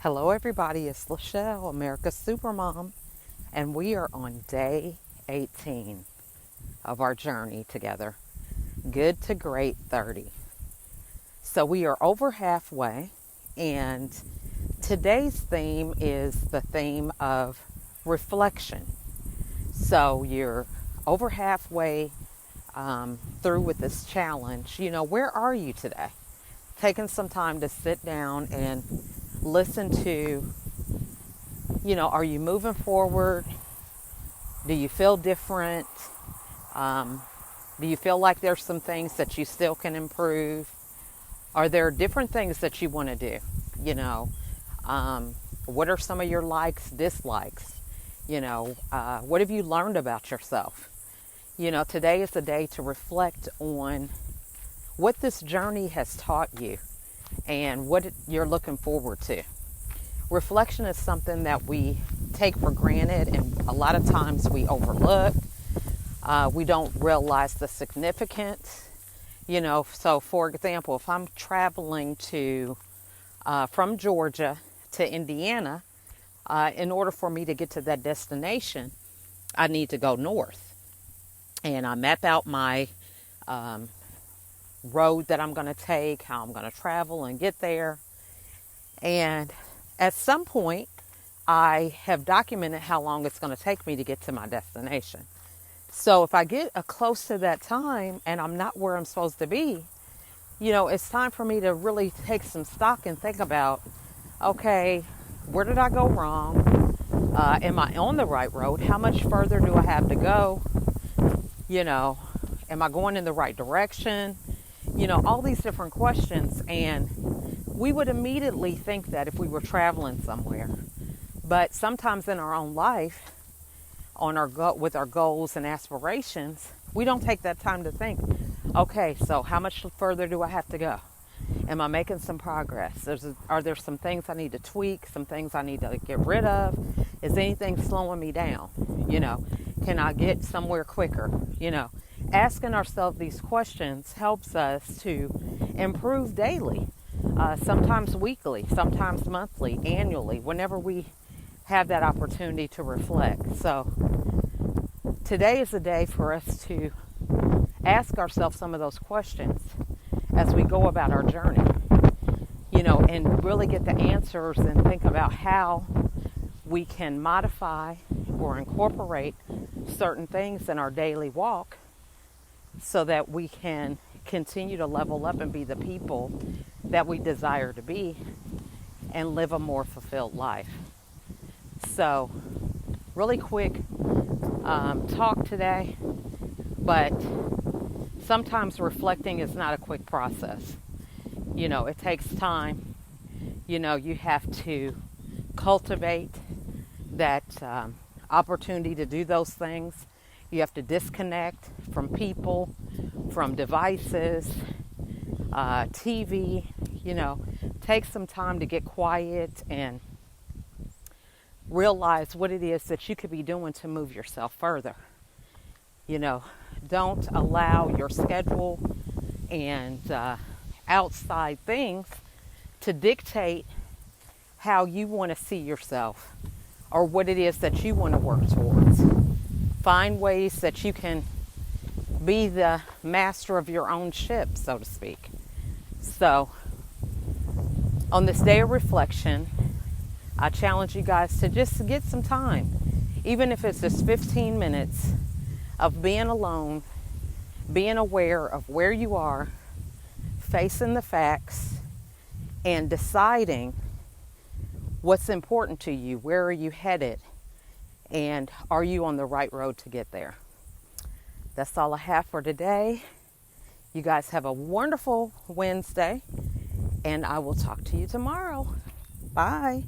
Hello, everybody. It's Lachelle, America's Supermom, and we are on day 18 of our journey together. Good to great 30. So we are over halfway, and today's theme is the theme of reflection. So you're over halfway through with this challenge. Where are you today? Taking some time to sit down and listen to, are you moving forward? Do you feel different? Do you feel like there's some things that you still can improve? Are there different things that you want to do? What are some of your likes, dislikes? What have you learned about yourself? Today is the day to reflect on what this journey has taught you and what you're looking forward to. Reflection is something that we take for granted, and a lot of times we overlook. We don't realize the significance. So for example, if I'm traveling from Georgia to Indiana, in order for me to get to that destination, I need to go north. And I map out my road that I'm going to take, how I'm going to travel and get there. And at some point, I have documented how long it's going to take me to get to my destination. So if I get close to that time and I'm not where I'm supposed to be, it's time for me to really take some stock and think about, okay, where did I go wrong? Am I on the right road? How much further do I have to go? Am I going in the right direction? All these different questions. And we would immediately think that if we were traveling somewhere. But sometimes in our own life, with our goals and aspirations, we don't take that time to think, okay, so how much further do I have to go? Am I making some progress? Are there some things I need to tweak, some things I need to get rid of? Is anything slowing me down? Can I get somewhere quicker? Asking ourselves these questions helps us to improve daily, sometimes weekly, sometimes monthly, annually, whenever we have that opportunity to reflect. So today is the day for us to ask ourselves some of those questions as we go about our journey, and really get the answers and think about how we can modify or incorporate certain things in our daily walk so that we can continue to level up and be the people that we desire to be and live a more fulfilled life. So, really quick talk today, but sometimes reflecting is not a quick process. It takes time. You have to cultivate that opportunity to do those things. You have to disconnect from people, from devices, TV, take some time to get quiet and realize what it is that you could be doing to move yourself further. Don't allow your schedule and outside things to dictate how you want to see yourself or what it is that you want to work towards. Find ways that you can be the master of your own ship, so to speak. So, on this day of reflection, I challenge you guys to just get some time, even if it's just 15 minutes of being alone, being aware of where you are, facing the facts, and deciding what's important to you, where are you headed, and are you on the right road to get there? That's all I have for today. You guys have a wonderful Wednesday, and I will talk to you tomorrow. Bye.